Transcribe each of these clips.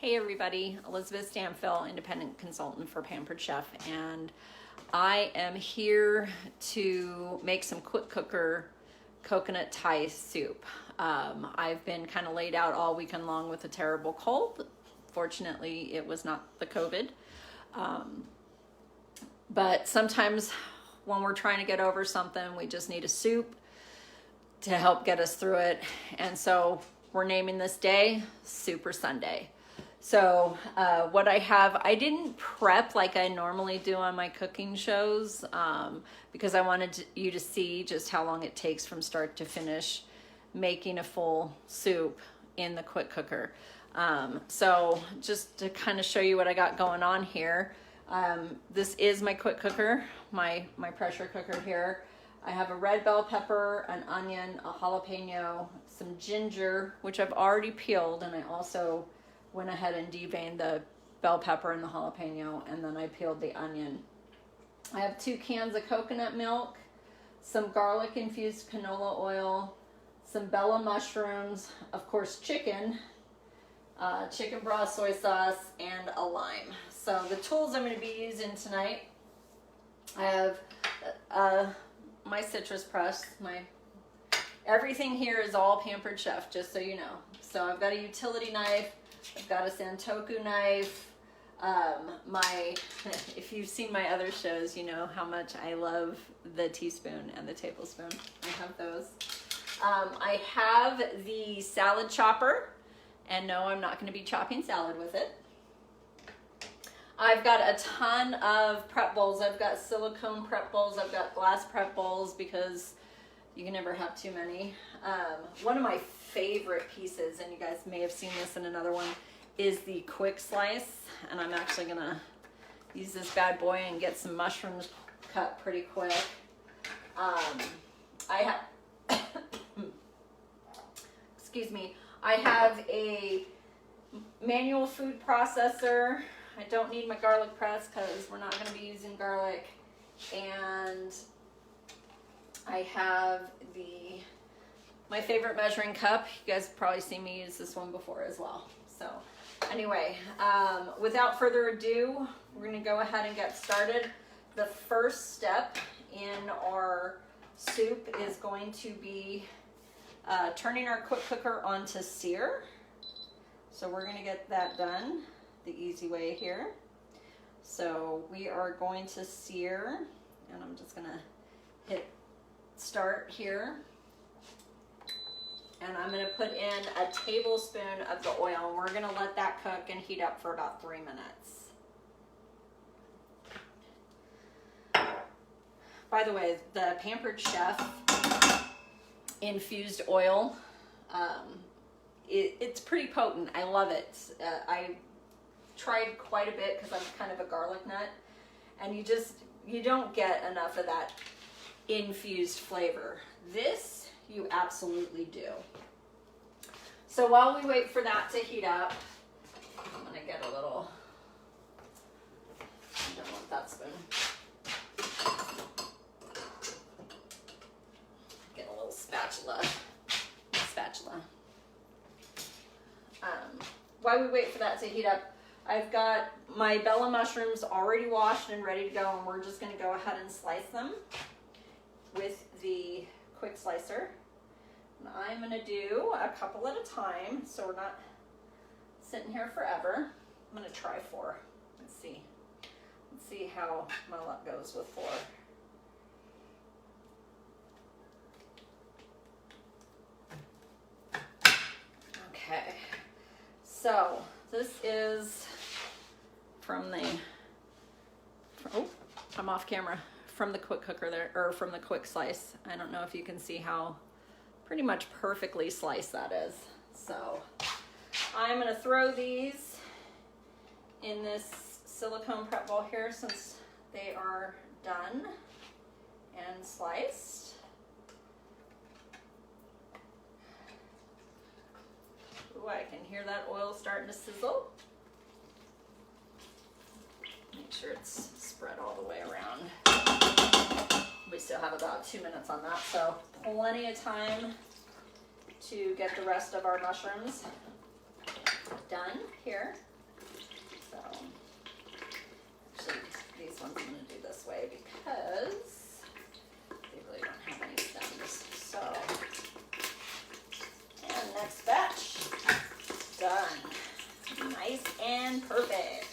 Hey everybody, Elizabeth Stanfill, independent consultant for Pampered Chef, and I am here to make some quick cooker coconut Thai soup. I've been kind of laid out all weekend long with a terrible cold. Fortunately, it was not the COVID. But sometimes when we're trying to get over something, we just need a soup to help get us through it. And so we're naming this day Super Sunday. So what I have, I didn't prep like I normally do on my cooking shows because I wanted you to see just how long it takes from start to finish making a full soup in the quick cooker. So just to kind of show you what I got going on here, this is my quick cooker, my pressure cooker here. I have a red bell pepper, an onion, a jalapeno, some ginger, which I've already peeled, and I also went ahead and deveined the bell pepper and the jalapeno, and then I peeled the onion. I have 2 cans of coconut milk, some garlic infused canola oil, some Bella mushrooms, of course chicken broth, soy sauce, and a lime. So the tools I'm going to be using tonight, I have my citrus press. Everything here is all Pampered Chef, just so you know. So I've got a utility knife, I've got a Santoku knife. If you've seen my other shows, you know how much I love the teaspoon and the tablespoon. I have those. I have the salad chopper, and no, I'm not going to be chopping salad with it. I've got a ton of prep bowls. I've got silicone prep bowls. I've got glass prep bowls because you can never have too many. One of my favorite pieces, and you guys may have seen this in another one, is the quick slice. And I'm actually gonna use this bad boy and get some mushrooms cut pretty quick. I have, excuse me, I have a manual food processor. I don't need my garlic press because we're not going to be using garlic. And I have my favorite measuring cup. You guys have probably seen me use this one before as well. So anyway, without further ado, we're going to go ahead and get started. The first step in our soup is going to be turning our quick cooker onto sear. So we're going to get that done the easy way here. So we are going to sear, and I'm just going to hit start here. And I'm going to put in a tablespoon of the oil, and we're going to let that cook and heat up for about 3 minutes. By the way, the Pampered Chef infused oil, it's pretty potent. I love it. I tried quite a bit because I'm kind of a garlic nut, and you don't get enough of that infused flavor. This you absolutely do. So while we wait for that to heat up, I'm gonna get a little, I don't want that spoon. Get a little spatula. While we wait for that to heat up, I've got my Bella mushrooms already washed and ready to go, and we're just going to go ahead and slice them with the quick slicer. And I'm going to do a couple at a time, so we're not sitting here forever. I'm going to try 4. Let's see how my luck goes with 4. Okay. So this is from I'm off camera, from the quick cooker there, or from the quick slice. I don't know if you can see how pretty much perfectly sliced that is. So I'm going to throw these in this silicone prep bowl here since they are done and sliced. Ooh, I can hear that oil starting to sizzle. Make sure it's spread all the way around. We still have about 2 minutes on that, so plenty of time to get the rest of our mushrooms done here. Nice and perfect.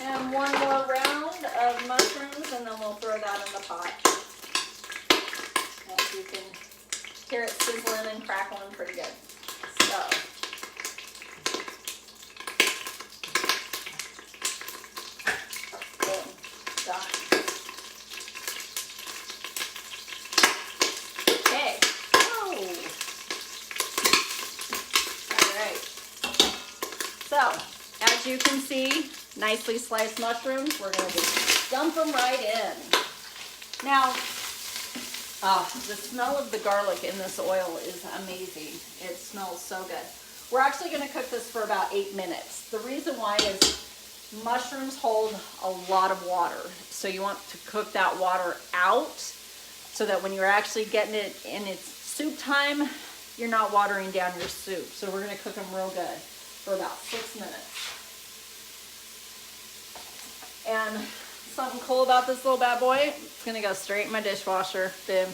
And one more round of mushrooms, and then we'll throw that in the pot. As you can hear it sizzling and crackling pretty good. So, boom, done. Okay. Oh. All right. So, as you can see, nicely sliced mushrooms. We're going to just dump them right in. Now, the smell of the garlic in this oil is amazing. It smells so good. We're actually going to cook this for about 8 minutes. The reason why is mushrooms hold a lot of water. So you want to cook that water out so that when you're actually getting it in its soup time, you're not watering down your soup. So we're going to cook them real good for about 6 minutes. And something cool about this little bad boy, it's gonna go straight in my dishwasher. Boom,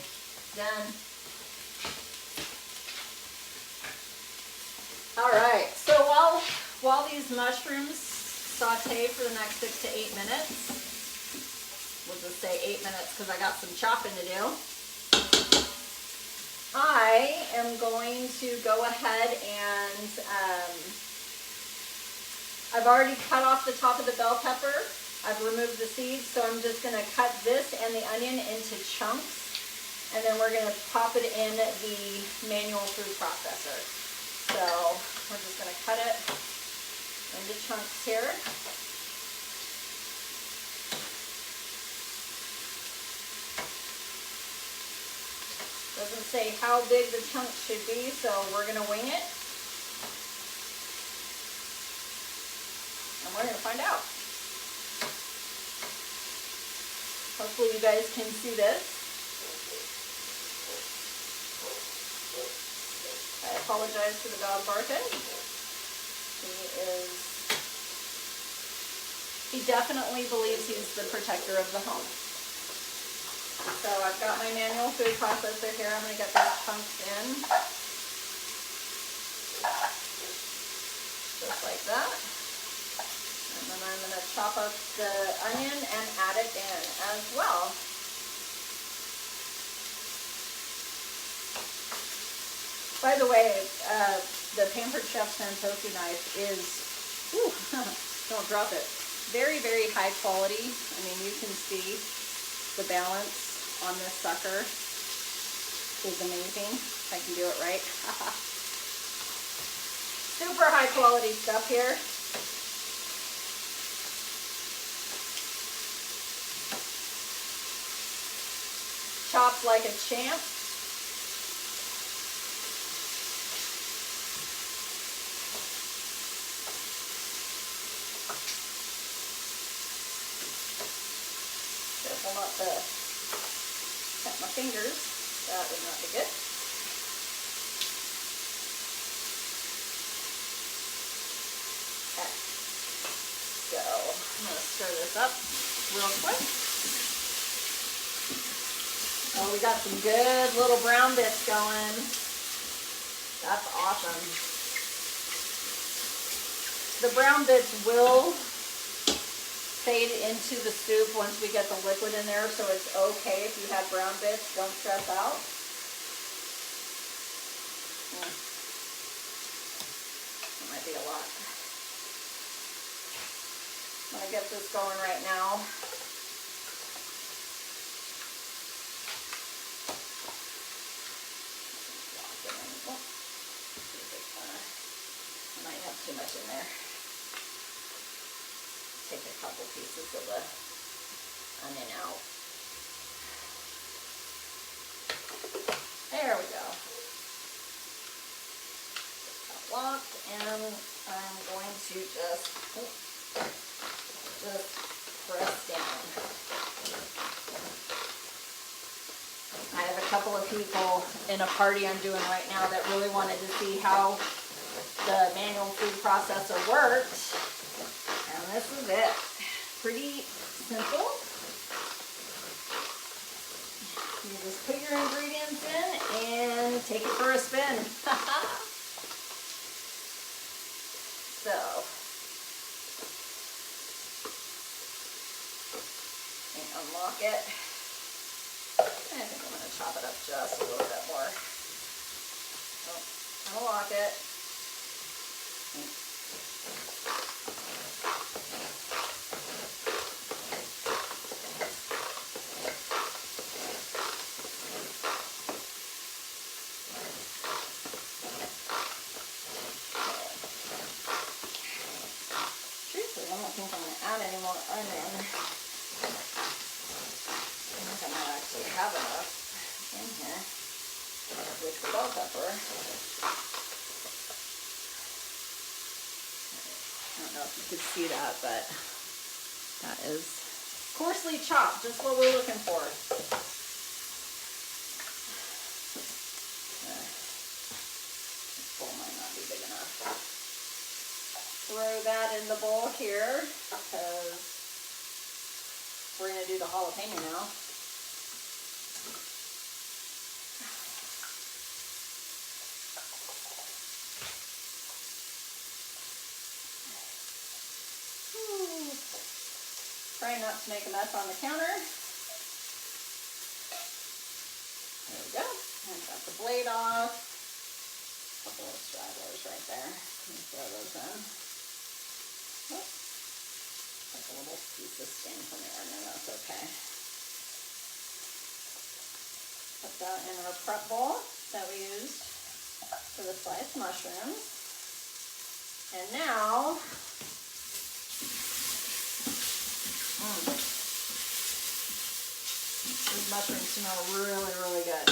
done. All right, so while these mushrooms saute for the next 6 to 8 minutes, we'll just say 8 minutes because I got some chopping to do. I am going to go ahead and I've already cut off the top of the bell pepper. I've removed the seeds, so I'm just going to cut this and the onion into chunks, and then we're going to pop it in the manual food processor. So we're just going to cut it into chunks here. Doesn't say how big the chunks should be, so we're going to wing it. And we're going to find out. Hopefully you guys can see this. I apologize for the dog barking. He definitely believes he's the protector of the home. So I've got my manual food processor here. I'm going to get these chunks in. Just like that. And then I'm going to chop up the onion and add it in as well. By the way, the Pampered Chef Santoku knife is, don't drop it, very, very high quality. I mean, you can see the balance on this sucker is amazing. If I can do it right. Super high quality stuff here. Chopped like a champ. Careful not to cut my fingers. That would not be good. Okay. So I'm going to stir this up real quick. Oh, we got some good little brown bits going. That's awesome. The brown bits will fade into the soup once we get the liquid in there, so it's okay if you have brown bits. Don't stress out. That might be a lot. I'm going to get this going right now. Too much in there. Take a couple pieces of the onion out. There we go. Got locked, and I'm going to just press down. I have a couple of people in a party I'm doing right now that really wanted to see how the manual food processor worked, and this is it. Pretty simple. You just put your ingredients in and take it for a spin. So, and unlock it. I think I'm going to chop it up just a little bit more. So, unlock it. Truthfully, I don't think I'm going to add any more onion. I think I might actually have enough in here with the bell pepper. I don't know if you could see that, but that is coarsely chopped, just what we're looking for. This bowl might not be big enough. Throw that in the bowl here because we're going to do the jalapeno now. Try not to make a mess on the counter. There we go. And got the blade off. A couple of stragglers right there. Let me throw those in. Oops. Like a little piece of skin from the onion. That's okay. Put that in our prep bowl that we used for the sliced mushrooms. And now, these mushrooms smell really, really good.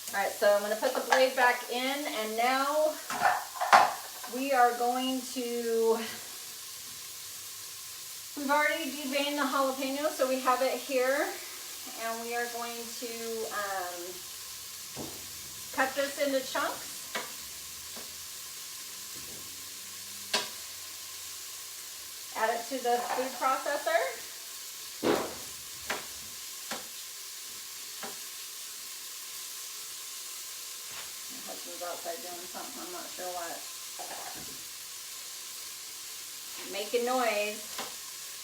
All right, so I'm going to put the blade back in, and now we are going to, we've already deveined the jalapeno, so we have it here, and we are going to cut this into chunks. Add it to the food processor. My husband's outside doing something, I'm not sure what. Making noise.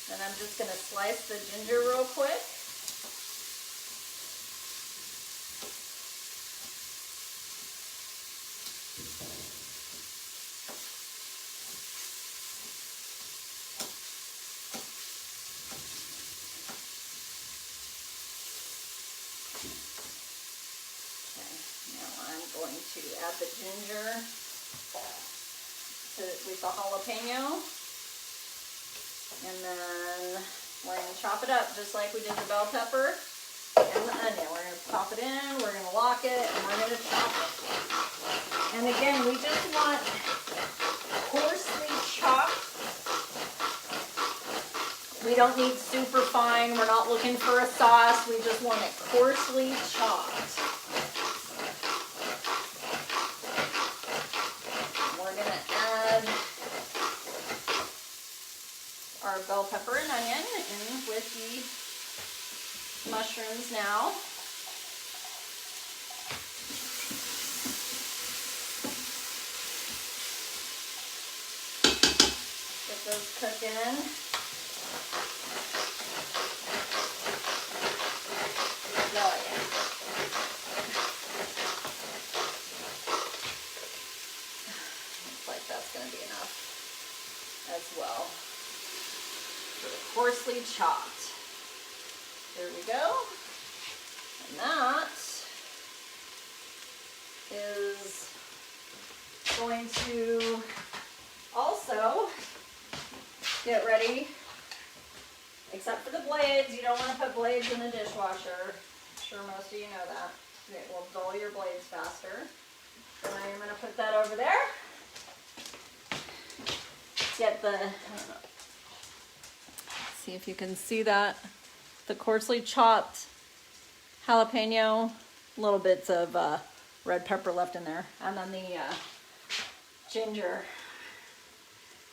Then I'm just going to slice the ginger real quick. To add the ginger with the jalapeno, and then we're going to chop it up just like we did the bell pepper and the onion. We're going to pop it in, we're going to lock it, and we're going to chop it. And again, we just want coarsely chopped. We don't need super fine. We're not looking for a sauce. We just want it coarsely chopped. Our bell pepper and onion in with the mushrooms now. Get those cooking. Oh yeah. Looks like that's going to be enough as well. Coarsely chopped. There we go. And that is going to also get ready, except for the blades. You don't want to put blades in the dishwasher. I'm sure most of you know that. It will dull your blades faster. So now you're going to put that over there. Get the, see if you can see that, the coarsely chopped jalapeno, little bits of red pepper left in there, and then the ginger.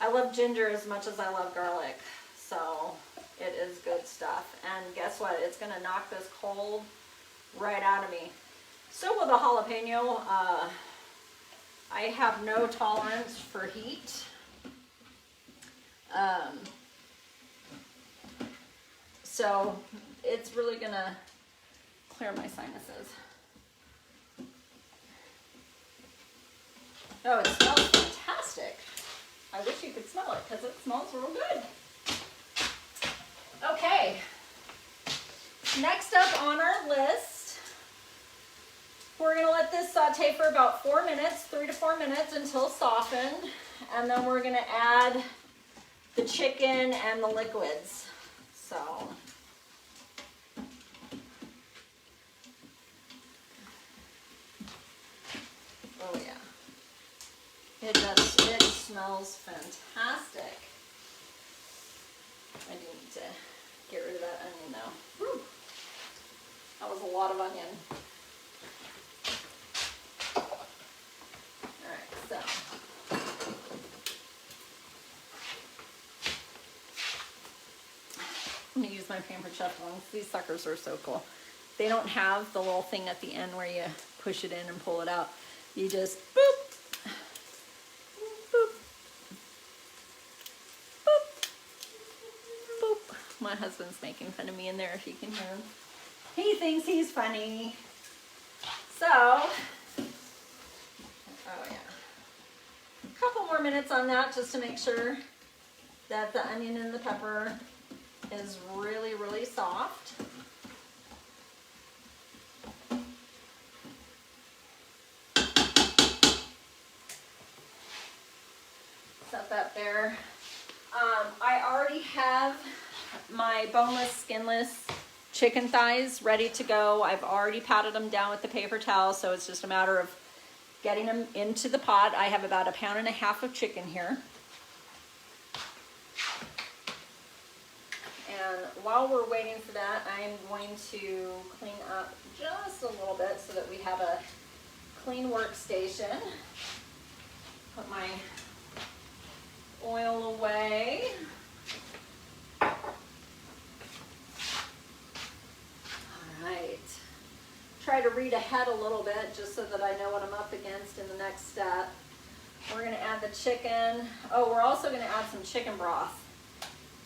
I love ginger as much as I love garlic, so It is good stuff. And guess what? It's gonna knock this cold right out of me. So with a jalapeno, I have no tolerance for heat. So it's really gonna clear my sinuses. Oh, it smells fantastic. I wish you could smell it because it smells real good. Okay, next up on our list, we're gonna let this saute for about 4 minutes, 3 to 4 minutes until softened. And then we're gonna add the chicken and the liquids. So, oh yeah. It smells fantastic. I do need to get rid of that onion though. Whew. That was a lot of onion. Alright, so. I'm going to use my Pampered Chef ones. These suckers are so cool. They don't have the little thing at the end where you push it in and pull it out. You just boop, boop, boop, boop. My husband's making fun of me in there if you can hear him. He thinks he's funny. So, oh yeah. A couple more minutes on that just to make sure that the onion and the pepper is really, really soft. Set that there. I already have my boneless, skinless chicken thighs ready to go. I've already patted them down with the paper towel, so it's just a matter of getting them into the pot. I have about 1.5 pounds of chicken here. And while we're waiting for that, I'm going to clean up just a little bit so that we have a clean workstation. Put my oil away. All right. Try to read ahead a little bit just so that I know what I'm up against in the next step. We're going to add the chicken. Oh, we're also going to add some chicken broth.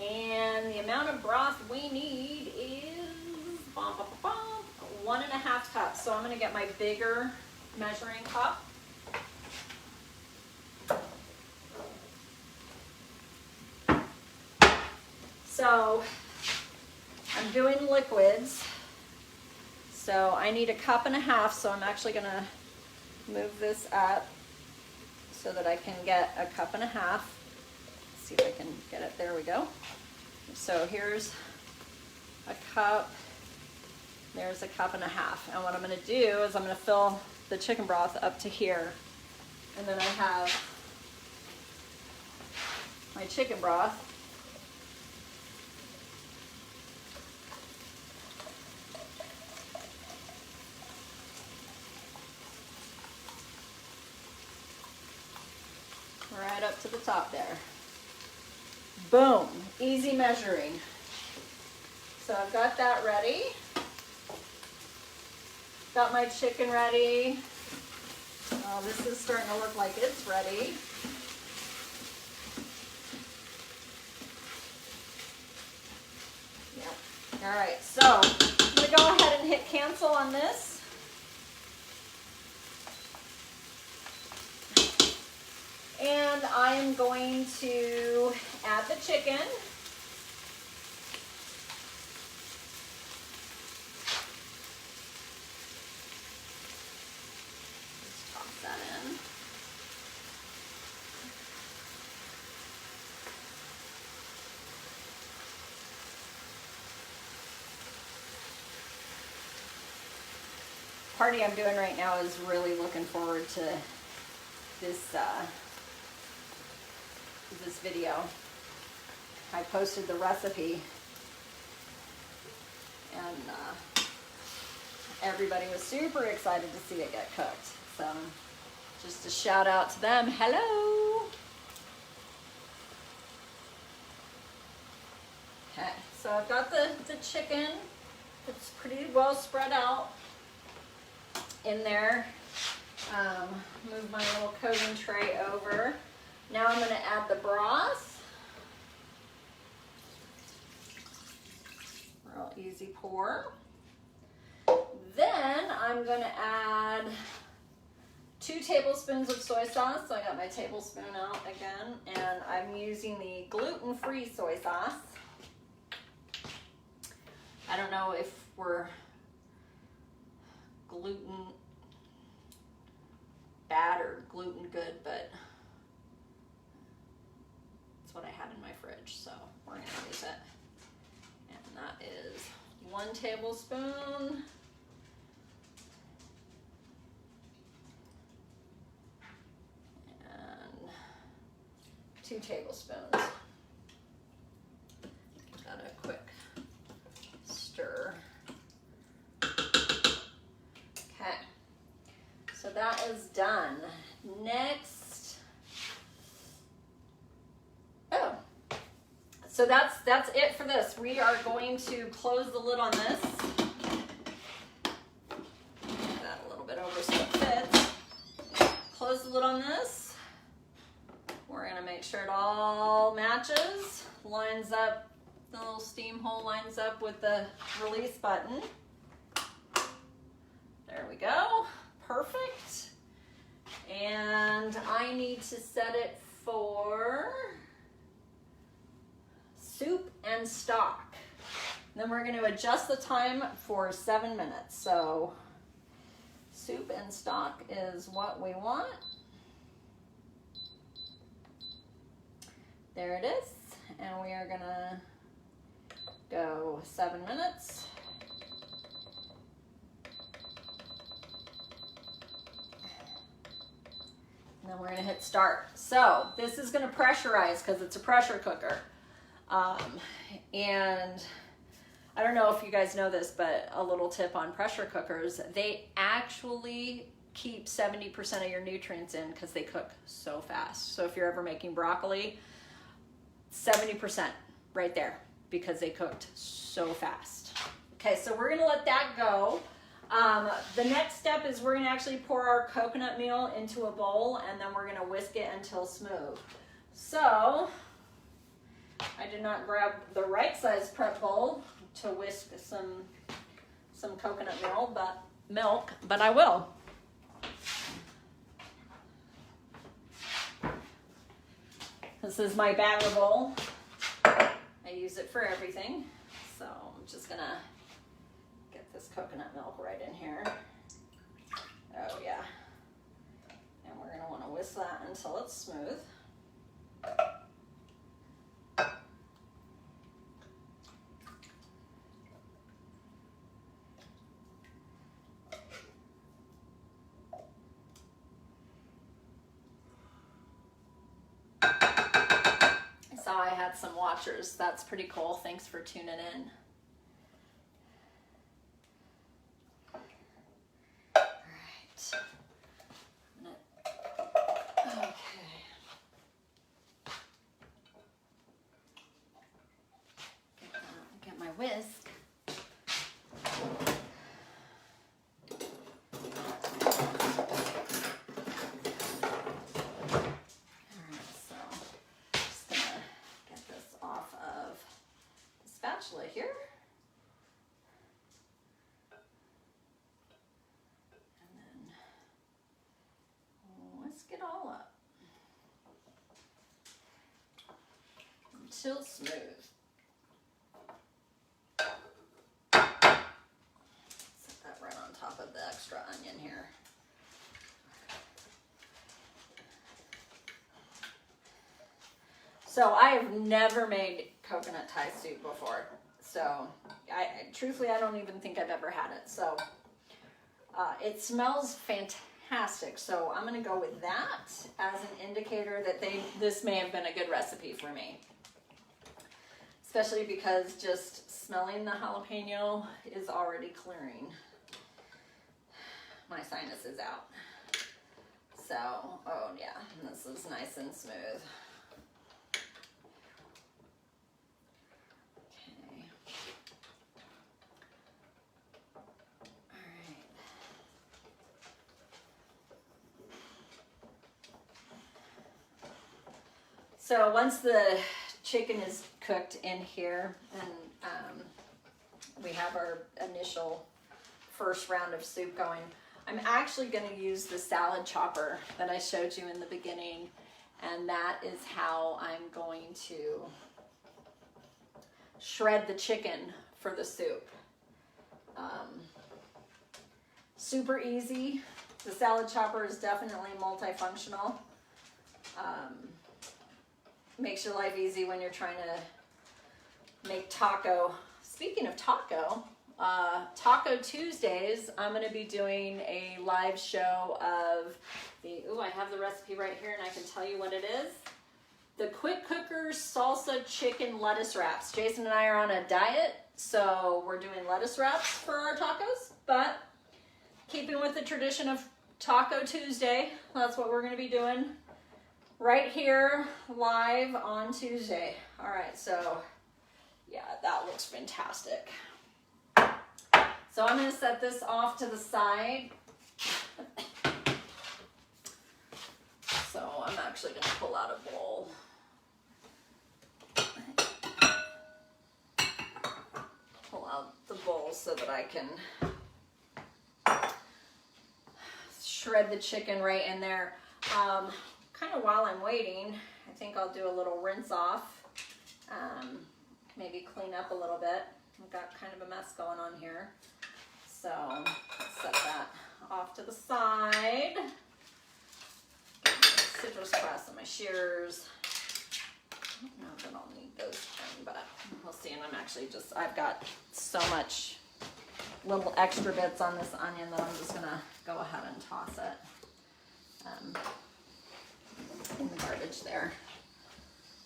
And the amount of broth we need is 1.5 cups. So I'm going to get my bigger measuring cup. So I'm doing liquids. So I need 1.5 cups. So I'm actually going to move this up so that I can get 1.5 cups. See if I can get it. There we go. So here's a cup. There's 1.5 cups. And what I'm going to do is I'm going to fill the chicken broth up to here. And then I have my chicken broth. Right up to the top there. Boom, easy measuring. So I've got that ready. Got my chicken ready. Oh, this is starting to look like it's ready. Yep. All right, so I'm gonna go ahead and hit cancel on this. And I am going to add the chicken. Just toss that in. Party I'm doing right now is really looking forward to this video. I posted the recipe and everybody was super excited to see it get cooked. So just a shout out to them. Hello. Okay, so So I've got the chicken. It's pretty well spread out in there. Move my little coating tray over. Now I'm going to add the broth. Real easy pour. Then I'm going to add 2 tablespoons of soy sauce. So I got my tablespoon out again, and I'm using the gluten-free soy sauce. I don't know if we're gluten bad or gluten good, but it's what I had in my fridge, so we're gonna use it. And that is 1 tablespoon. And 2 tablespoons. Got a quick stir. Okay, so that is done. Next, so that's it for this. We are going to close the lid on this. Get that a little bit over so it fits. Close the lid on this. We're gonna make sure it all matches, lines up. The little steam hole lines up with the release button. There we go, perfect. And I need to set it for soup and stock. Then we're going to adjust the time for 7 minutes. So soup and stock is what we want. There it is. And we are going to go 7 minutes. And then we're gonna hit start. So this is gonna pressurize because it's a pressure cooker. And I don't know if you guys know this, but a little tip on pressure cookers, they actually keep 70% of your nutrients in because they cook so fast. So if you're ever making broccoli, 70% right there, because they cooked so fast. Okay, so we're gonna let that go. The next step is we're gonna actually pour our coconut meal into a bowl, and then we're gonna whisk it until smooth. So, I did not grab the right size prep bowl to whisk some coconut milk, but I will. This is my bagger bowl. I use it for everything, so I'm just gonna get this coconut milk right in here. Oh yeah. And we're gonna wanna whisk that until it's smooth. I had some watchers. That's pretty cool. Thanks for tuning in. All right. Okay. Get my whisk. Here. And then whisk it all up until smooth. Set that right on top of the extra onion here. So I have never made coconut Thai soup before. So, truthfully, I don't even think I've ever had it. So, it smells fantastic. So, I'm going to go with that as an indicator that this may have been a good recipe for me. Especially because just smelling the jalapeno is already clearing my sinuses out. So, oh yeah, this is nice and smooth. So once the chicken is cooked in here and we have our initial first round of soup going, I'm actually going to use the salad chopper that I showed you in the beginning, and that is how I'm going to shred the chicken for the soup. Super easy. The salad chopper is definitely multifunctional. Makes your life easy when you're trying to make taco. Speaking of taco, Taco Tuesdays, I'm going to be doing a live show of the, I have the recipe right here and I can tell you what it is. The Quick Cooker Salsa Chicken Lettuce Wraps. Jason and I are on a diet, so we're doing lettuce wraps for our tacos, but keeping with the tradition of Taco Tuesday, that's what we're going to be doing right here live on Tuesday. All right, so yeah, that looks fantastic. So I'm going to set this off to the side. So I'm actually going to pull out a bowl. Pull out the bowl so that I can shred the chicken right in there. Kind of while I'm waiting, I think I'll do a little rinse off. Maybe clean up a little bit. I've got kind of a mess going on here. So let's set that off to the side. Citrus press and my shears. I don't know that I'll need those things, but we'll see. And I'm actually just, I've got so much little extra bits on this onion that I'm just gonna go ahead and toss it in the garbage there.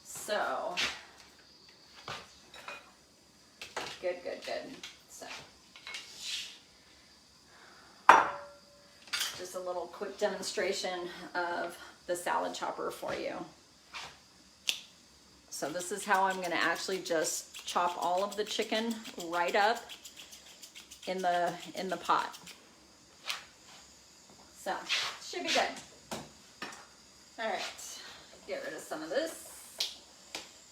So, good. So, just a little quick demonstration of the salad chopper for you. So this is how I'm gonna actually just chop all of the chicken right up in the pot. So, should be good. All right, get rid of some of this.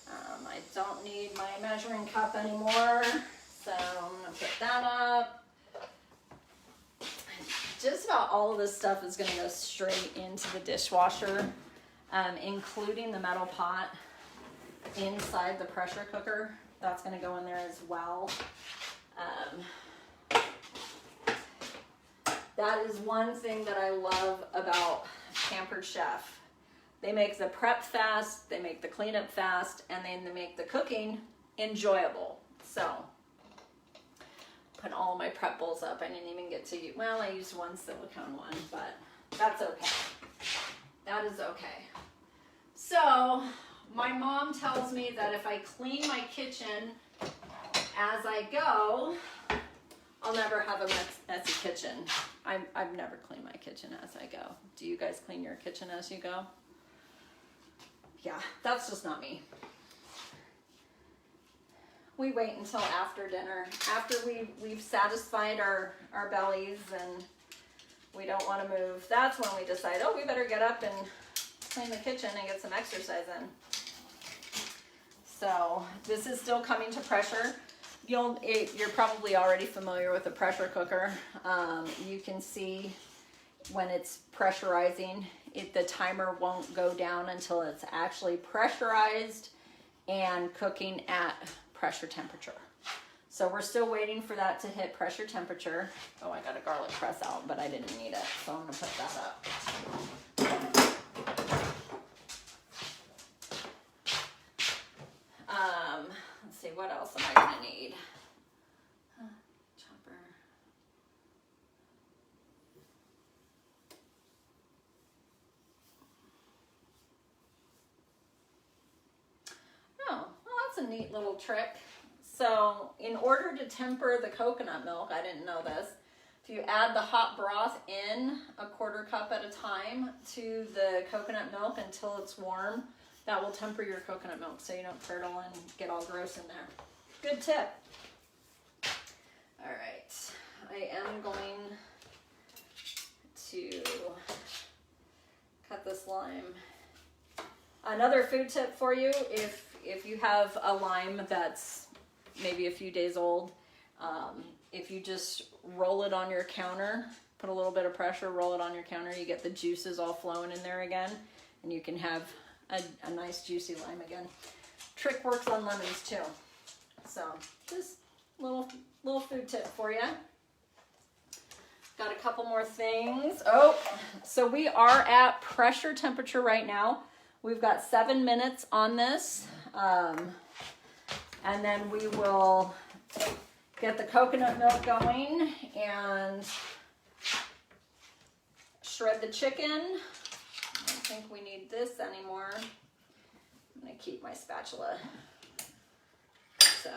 I don't need my measuring cup anymore, so I'm gonna put that up. Just about all of this stuff is gonna go straight into the dishwasher, including the metal pot inside the pressure cooker. That's gonna go in there as well. That is one thing that I love about Pampered Chef. They make the prep fast, they make the cleanup fast, and then they make the cooking enjoyable. So, put all my prep bowls up. I didn't even get to use, well, I used one silicone one, but that's okay. That is okay. So, my mom tells me that if I clean my kitchen as I go, I'll never have a messy kitchen. I've never cleaned my kitchen as I go. Do you guys clean your kitchen as you go? Yeah, that's just not me. We wait until after dinner, after we've satisfied our bellies and we don't want to move. That's when we decide, oh, we better get up and clean the kitchen and get some exercise in. So this is still coming to pressure. You're probably already familiar with a pressure cooker. You can see when it's pressurizing, the timer won't go down until it's actually pressurized and cooking at pressure temperature. So we're still waiting for that to hit pressure temperature. Oh, I got a garlic press out, but I didn't need it, so I'm gonna put that up. Let's see, what else am I gonna need? Chopper. Oh, well, that's a neat little trick. So in order to temper the coconut milk, I didn't know this, if you add the hot broth in a quarter cup at a time to the coconut milk until it's warm, that will temper your coconut milk so you don't curdle and get all gross in there. Good tip. All right, I am going to cut this lime. Another food tip for you, if you have a lime that's maybe a few days old, if you just roll it on your counter, put a little bit of pressure, roll it on your counter, you get the juices all flowing in there again, and you can have a nice juicy lime again. Trick works on lemons too. So just little food tip for you. Got a couple more things. Oh, so we are at pressure temperature right now. We've got 7 minutes on this. And then we will get the coconut milk going and shred the chicken. I don't think we need this anymore. I'm gonna keep my spatula. So.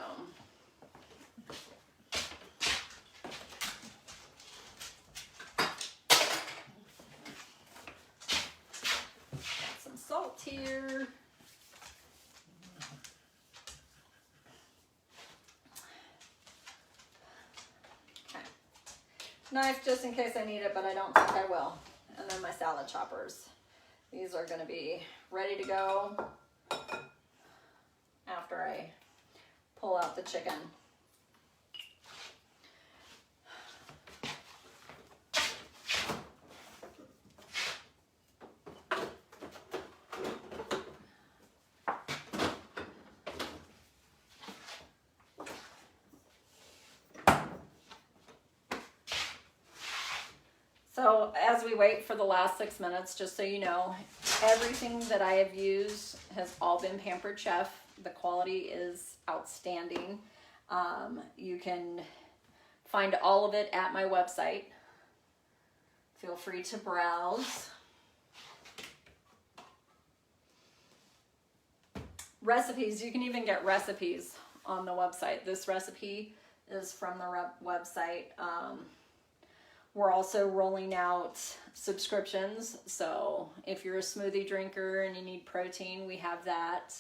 Got some salt here. Knife just in case I need it, but I don't think I will. And then my salad choppers. These are going to be ready to go after I pull out the chicken. So as we wait for the last 6 minutes, just so you know, everything that I have used has all been Pampered Chef. The quality is outstanding. You can find all of it at my website. Feel free to browse. Recipes, you can even get recipes on the website. This recipe is from the website. We're also rolling out subscriptions. So if you're a smoothie drinker and you need protein, we have that.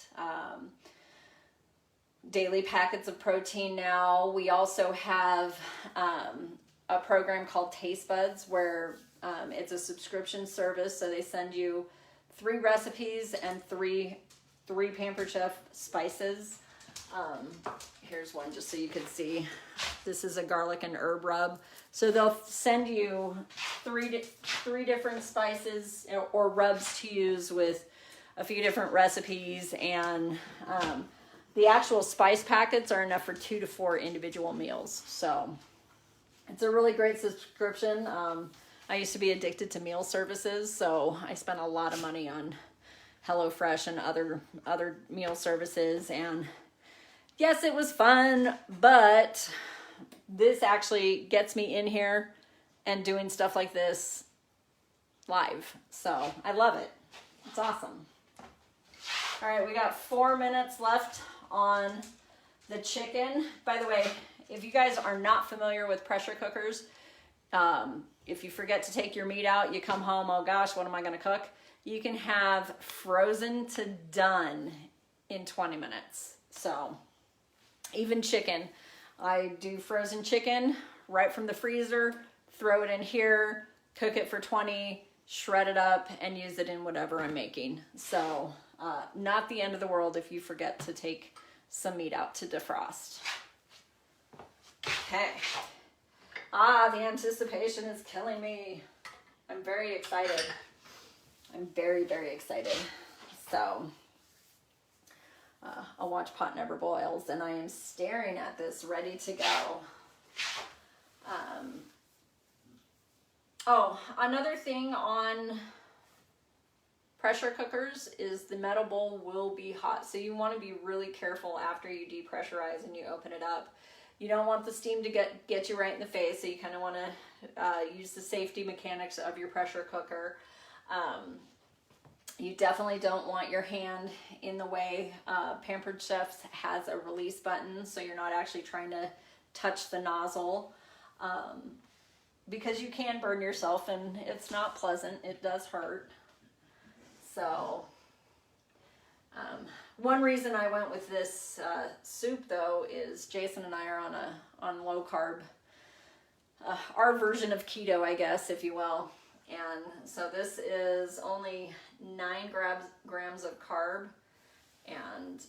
Daily packets of protein now. We also have a program called Taste Buds where it's a subscription service. So they send you 3 recipes and three Pampered Chef spices. Here's one just so you can see. This is a garlic and herb rub. So they'll send you three different spices or rubs to use with a few different recipes, and the actual spice packets are enough for 2 to 4 individual meals. So it's a really great subscription. I used to be addicted to meal services, so I spent a lot of money on HelloFresh and other meal services, and yes, it was fun, but this actually gets me in here and doing stuff like this live. So I love it. It's awesome. All right, we got 4 minutes left on the chicken. By the way, if you guys are not familiar with pressure cookers, if you forget to take your meat out, you come home, oh gosh, what am I gonna cook? You can have frozen to done in 20 minutes. So even chicken, I do frozen chicken right from the freezer, throw it in here, cook it for 20, shred it up, and use it in whatever I'm making. So not the end of the world if you forget to take some meat out to defrost. Okay. The anticipation is killing me. I'm very excited. I'm very, very excited. So a watch pot never boils, and I am staring at this ready to go. Another thing on pressure cookers is the metal bowl will be hot, so you want to be really careful after you depressurize and you open it up. You don't want the steam to get you right in the face, so you kind of want to use the safety mechanics of your pressure cooker. You definitely don't want your hand in the way. Pampered Chef has a release button, so you're not actually trying to touch the nozzle, because you can burn yourself and it's not pleasant. It does hurt. So one reason I went with this soup though is Jason and I are on low carb, our version of keto, I guess, if you will. And so this is only 9 grams of carb and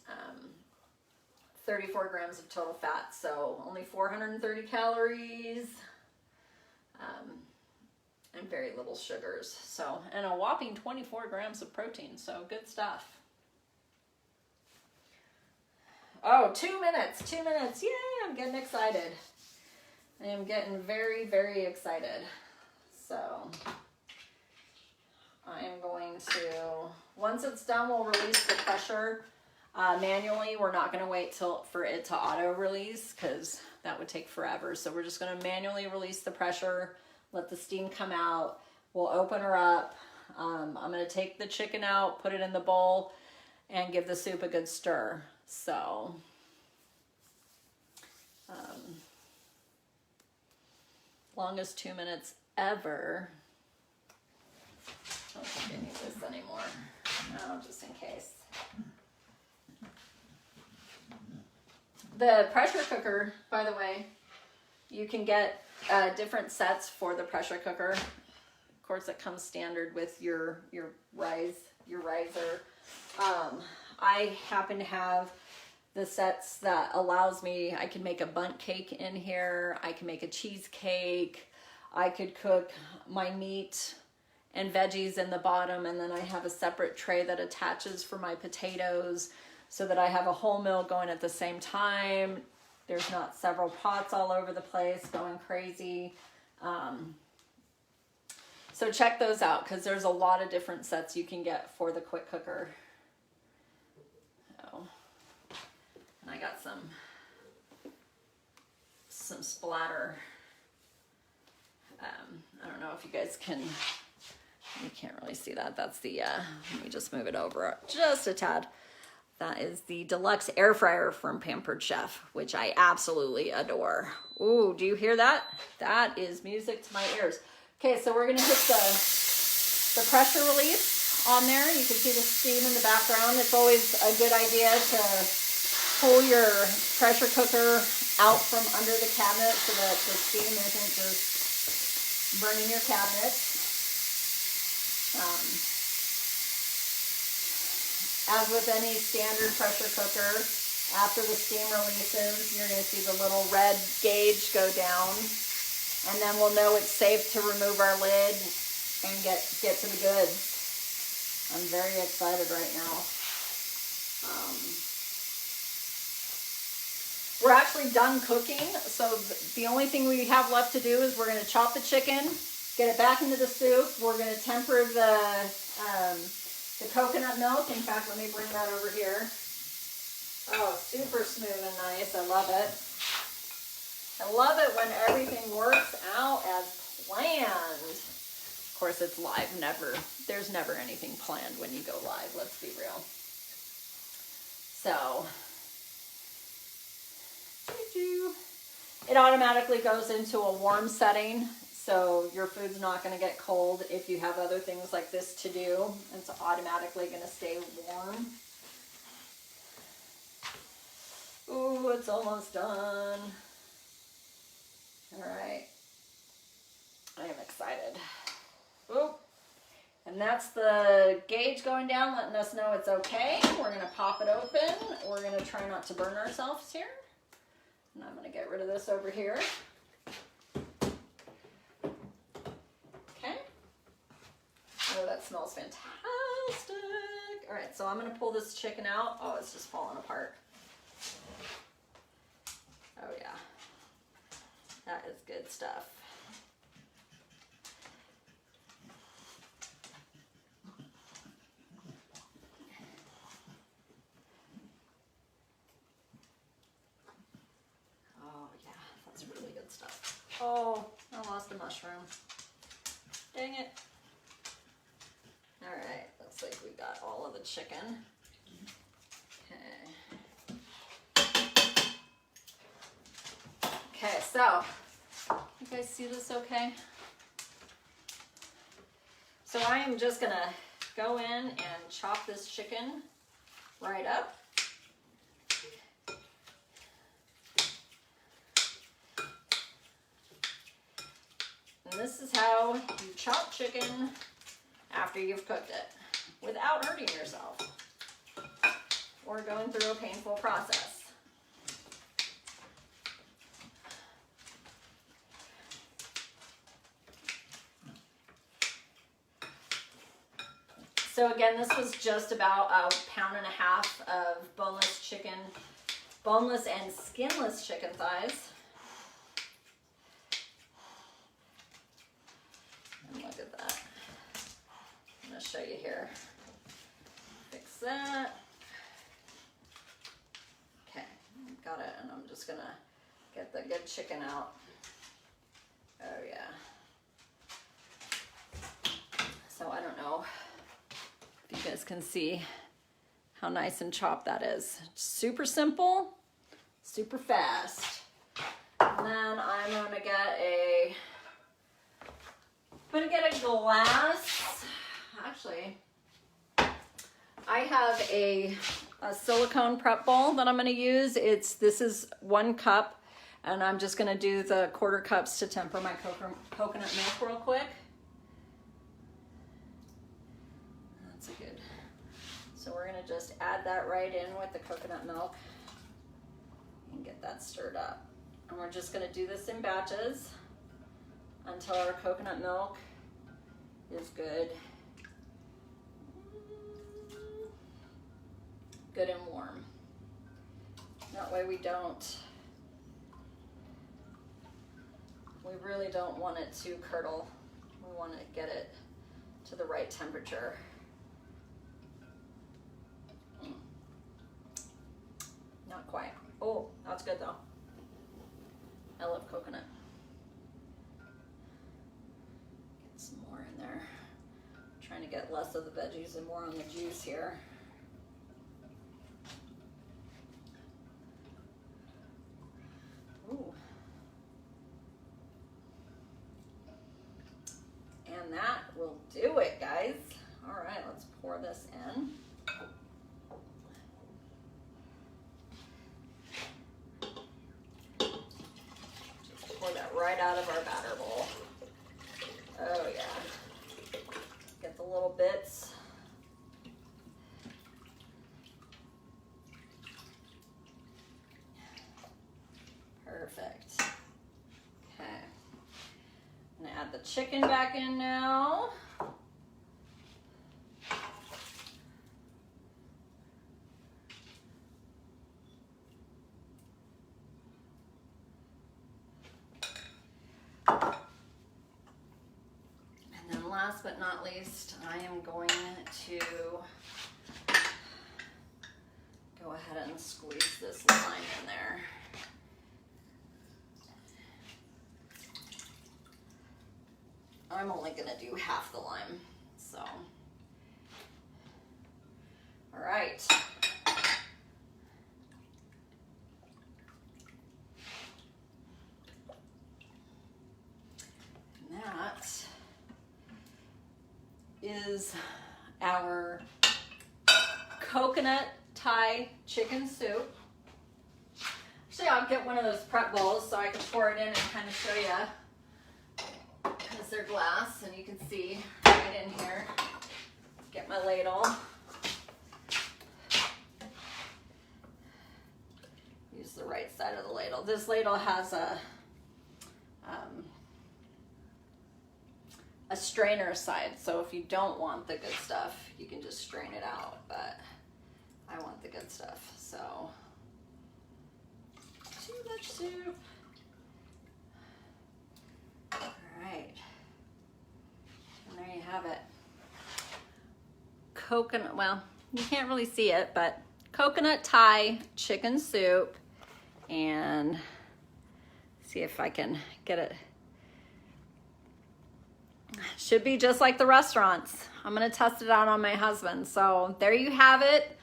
34 grams of total fat. So only 430 calories and very little sugars. So, and a whopping 24 grams of protein. So good stuff. Oh, 2 minutes, 2 minutes. Yay, I'm getting excited. I am getting very, very excited. So I am going to, once it's done, we'll release the pressure manually. We're not going to wait for it to auto release because that would take forever. So we're just going to manually release the pressure, let the steam come out. We'll open her up. I'm going to take the chicken out, put it in the bowl, and give the soup a good stir. So, longest 2 minutes ever. I don't think I need this anymore. No, just in case. The pressure cooker, by the way, you can get different sets for the pressure cooker. Of course, it comes standard with your riser. I happen to have the sets that allows me, I can make a bundt cake in here, I can make a cheesecake, I could cook my meat and veggies in the bottom, and then I have a separate tray that attaches for my potatoes so that I have a whole meal going at the same time. There's not several pots all over the place going crazy. So check those out because there's a lot of different sets you can get for the quick cooker. And I got some splatter. I don't know if you guys can, you can't really see that. That's the, let me just move it over just a tad. That is the deluxe air fryer from Pampered Chef, which I absolutely adore. Ooh, do you hear that? That is music to my ears. Okay, so we're gonna hit the pressure release on there. You can see the steam in the background. It's always a good idea to pull your pressure cooker out from under the cabinet so that the steam isn't just burning your cabinet. As with any standard pressure cooker, after the steam releases, you're going to see the little red gauge go down, and then we'll know it's safe to remove our lid and get to the goods. I'm very excited right now. We're actually done cooking, so the only thing we have left to do is we're going to chop the chicken, get it back into the soup. We're going to temper the coconut milk. In fact, let me bring that over here. Oh, super smooth and nice. I love it. I love it when everything works out as planned. Of course, it's live. There's never anything planned when you go live. Let's be real. So, it automatically goes into a warm setting, so your food's not going to get cold if you have other things like this to do. It's automatically going to stay warm. Ooh, it's almost done. All right. I am excited. Ooh. And that's the gauge going down, letting us know it's okay. We're going to pop it open. We're going to try not to burn ourselves here. And I'm going to get rid of this over here. Okay. Oh, that smells fantastic. All right, so I'm going to pull this chicken out. Oh, it's just falling apart. Oh, yeah. That is good stuff. Oh, I lost the mushroom. Dang it. All right, looks like we got all of the chicken. Okay. Okay, so, you guys see this okay? So I am just gonna go in and chop this chicken right up. And this this is how you chop chicken after you've cooked it without hurting yourself or going through a painful process. So again, this was just about 1.5 pounds of boneless chicken, boneless and skinless chicken thighs. And look at that. I'm gonna show you here. Fix that. Okay, got it, and I'm just gonna get the good chicken out. Oh yeah. So I don't know if you guys can see how nice and chopped that is. Super simple, super fast. And then I'm gonna get a glass. Actually, I have a silicone prep bowl that I'm gonna use. This is 1 cup, and I'm just gonna do the 1/4 cups to temper my coconut milk real quick. That's a good. So we're gonna just add that right in with the coconut milk and get that stirred up. And we're just gonna do this in batches until our coconut milk is good and warm. That way we really don't want it to curdle. We want to get it to the right temperature. Not quite. Oh, that's good though. I love coconut. Get some more in there. I'm trying to get less of the veggies and more on the juice here. Ooh. And that will do it, guys. All right, let's pour this in. Pour that right out of our batter bowl. Oh yeah. Get the little bits. Perfect. Okay. I'm gonna add the chicken back in now. Last but not least, I am going to go ahead and squeeze this lime in there. I'm only going to do half the lime, so. All right. And that is our coconut Thai chicken soup. Actually, I'll get one of those prep bowls so I can pour it in and kind of show you. Because they're glass and you can see right in here. Get my ladle. Use the right side of the ladle. This ladle has a strainer side, so if you don't want the good stuff, you can just strain it out, but I want the good stuff, so too much soup. All right, and there you have it. Coconut, well, you can't really see it, but coconut Thai chicken soup, and see if I can get it. Should be just like the restaurants. I'm gonna test it out on my husband. So there you have it.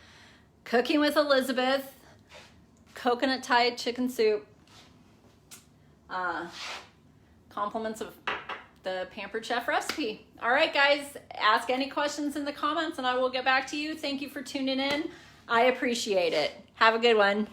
Cooking with Elizabeth, coconut Thai chicken soup. Compliments of the Pampered Chef recipe. All right, guys, ask any questions in the comments and I will get back to you. Thank you for tuning in. I appreciate it. Have a good one.